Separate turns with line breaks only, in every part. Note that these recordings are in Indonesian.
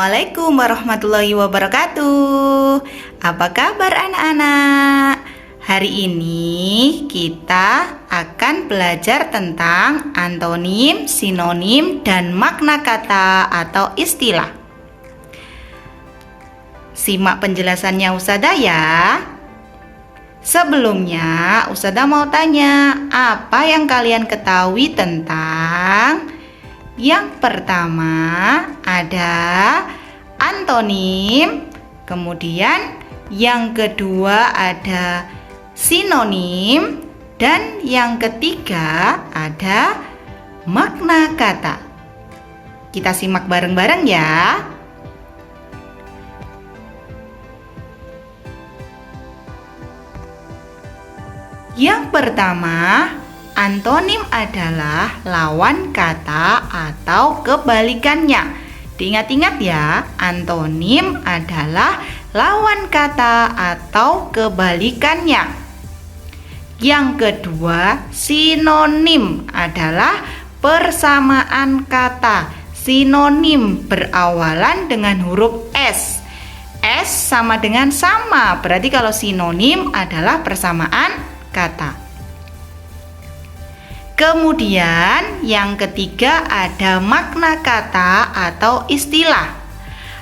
Assalamualaikum warahmatullahi wabarakatuh. Apa kabar anak-anak? Hari ini kita akan belajar tentang antonim, sinonim, dan makna kata atau istilah. Simak penjelasannya Ustazah ya. Sebelumnya Ustazah mau tanya, apa yang kalian ketahui tentang yang pertama ada antonim, kemudian yang kedua ada sinonim, dan yang ketiga ada makna kata. Kita simak bareng-bareng ya. Yang pertama, antonim adalah lawan kata atau kebalikannya. Diingat-ingat ya, antonim adalah lawan kata atau kebalikannya. Yang kedua, sinonim adalah persamaan kata. Sinonim berawalan dengan huruf S. S sama dengan sama, berarti kalau sinonim adalah persamaan kata. Kemudian yang ketiga ada makna kata atau istilah.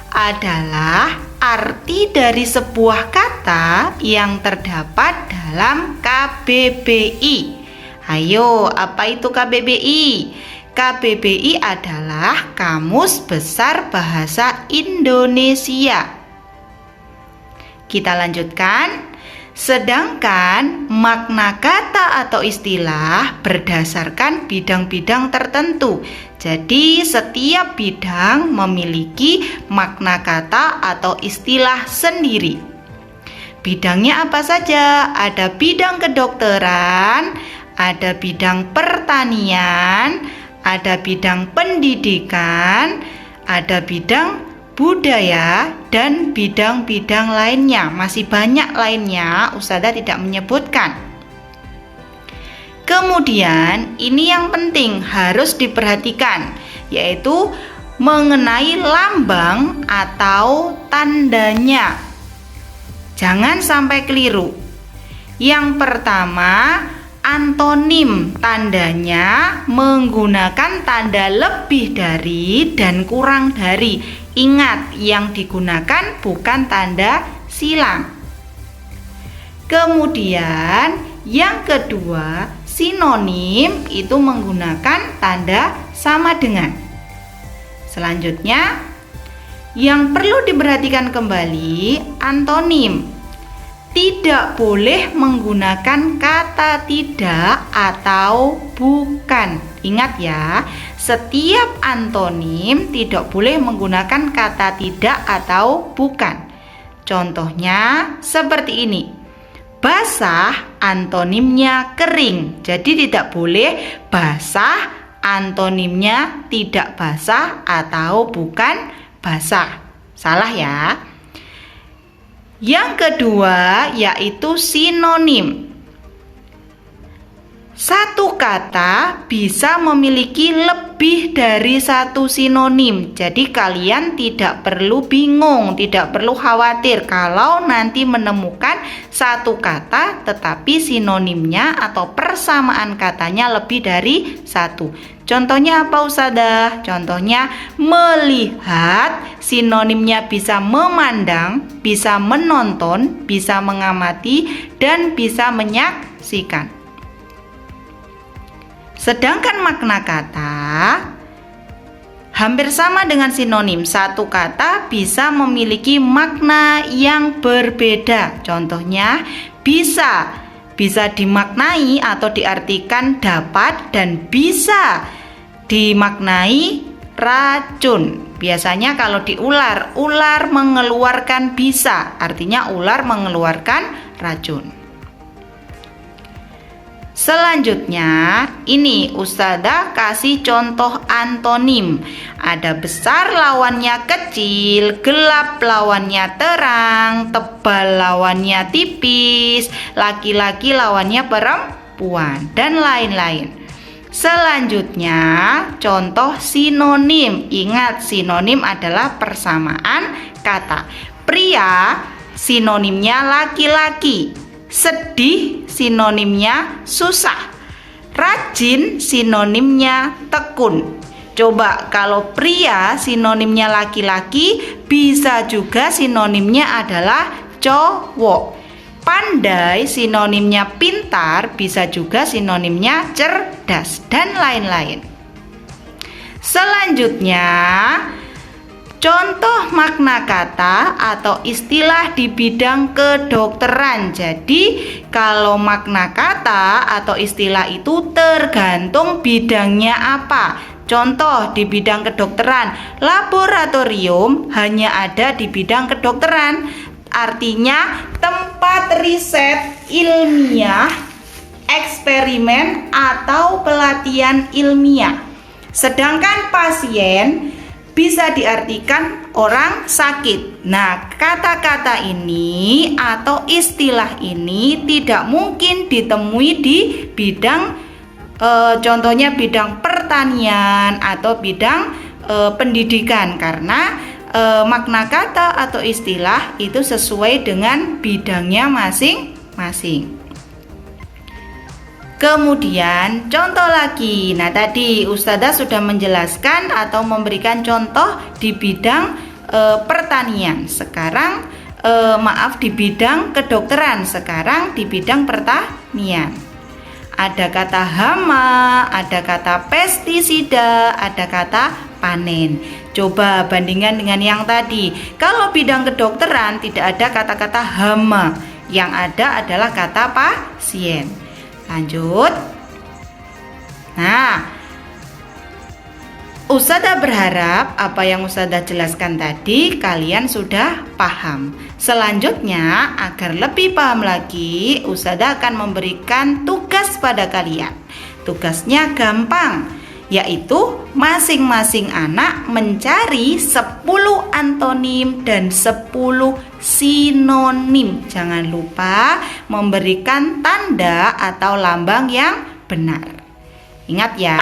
Adalah arti dari sebuah kata yang terdapat dalam KBBI. Ayo, apa itu KBBI? KBBI adalah Kamus Besar Bahasa Indonesia. Kita lanjutkan. Sedangkan makna kata atau istilah berdasarkan bidang-bidang tertentu. Jadi setiap bidang memiliki makna kata atau istilah sendiri. Bidangnya apa saja? Ada bidang kedokteran, ada bidang pertanian, ada bidang pendidikan, ada bidang budaya, dan bidang-bidang lainnya. Masih banyak lainnya, Ustazah tidak menyebutkan. Kemudian ini yang penting harus diperhatikan, yaitu mengenai lambang atau tandanya. Jangan sampai keliru. Yang pertama, antonim tandanya menggunakan tanda lebih dari dan kurang dari. Ingat, yang digunakan bukan tanda silang. Kemudian yang kedua, sinonim itu menggunakan tanda sama dengan. Selanjutnya, yang perlu diperhatikan kembali, antonim tidak boleh menggunakan kata tidak atau bukan. Ingat ya, setiap antonim tidak boleh menggunakan kata tidak atau bukan. Contohnya seperti ini. Basah antonimnya kering. Jadi tidak boleh basah antonimnya tidak basah atau bukan basah. Salah ya. Yang kedua yaitu sinonim. Satu kata bisa memiliki lebih dari satu sinonim. Jadi kalian tidak perlu bingung, tidak perlu khawatir kalau nanti menemukan satu kata tetapi sinonimnya atau persamaan katanya lebih dari satu. Contohnya apa Ustazah? Contohnya melihat, sinonimnya bisa memandang, bisa menonton, bisa mengamati, dan bisa menyaksikan. Sedangkan makna kata hampir sama dengan sinonim. Satu kata bisa memiliki makna yang berbeda. Contohnya bisa dimaknai atau diartikan dapat dan bisa dimaknai racun. Biasanya kalau di ular mengeluarkan bisa, artinya ular mengeluarkan racun. Selanjutnya, ini Ustazah kasih contoh antonim. Ada besar lawannya kecil, gelap lawannya terang, tebal lawannya tipis, laki-laki lawannya perempuan, dan lain-lain. Selanjutnya, contoh sinonim. Ingat, sinonim adalah persamaan kata. Pria, sinonimnya laki-laki. Sedih, sinonimnya susah. Rajin, sinonimnya tekun. Coba kalau pria, sinonimnya laki-laki, bisa juga sinonimnya adalah cowok. Pandai, sinonimnya pintar, bisa juga sinonimnya cerdas, dan lain-lain. Selanjutnya, contoh makna kata atau istilah di bidang kedokteran. Jadi, kalau makna kata atau istilah itu tergantung bidangnya apa. Contoh di bidang kedokteran, laboratorium hanya ada di bidang kedokteran. Artinya tempat riset ilmiah, eksperimen atau pelatihan ilmiah. Sedangkan pasien bisa diartikan orang sakit. Nah, kata-kata ini atau istilah ini tidak mungkin ditemui di bidang contohnya bidang pertanian atau bidang pendidikan, karena makna kata atau istilah itu sesuai dengan bidangnya masing-masing. Kemudian contoh lagi. Nah, tadi Ustazah sudah menjelaskan atau memberikan contoh di bidang pertanian. Sekarang di bidang kedokteran. Sekarang di bidang pertanian. Ada kata hama, ada kata pestisida, ada kata panen. Coba bandingkan dengan yang tadi. Kalau bidang kedokteran tidak ada kata-kata hama, yang ada adalah kata pasien. Lanjut. Nah, Ustazah berharap apa yang Ustazah jelaskan tadi kalian sudah paham. Selanjutnya, agar lebih paham lagi, Ustazah akan memberikan tugas pada kalian. Tugasnya gampang, yaitu masing-masing anak mencari 10 antonim dan 10 sinonim. Jangan lupa memberikan tanda atau lambang yang benar. Ingat ya.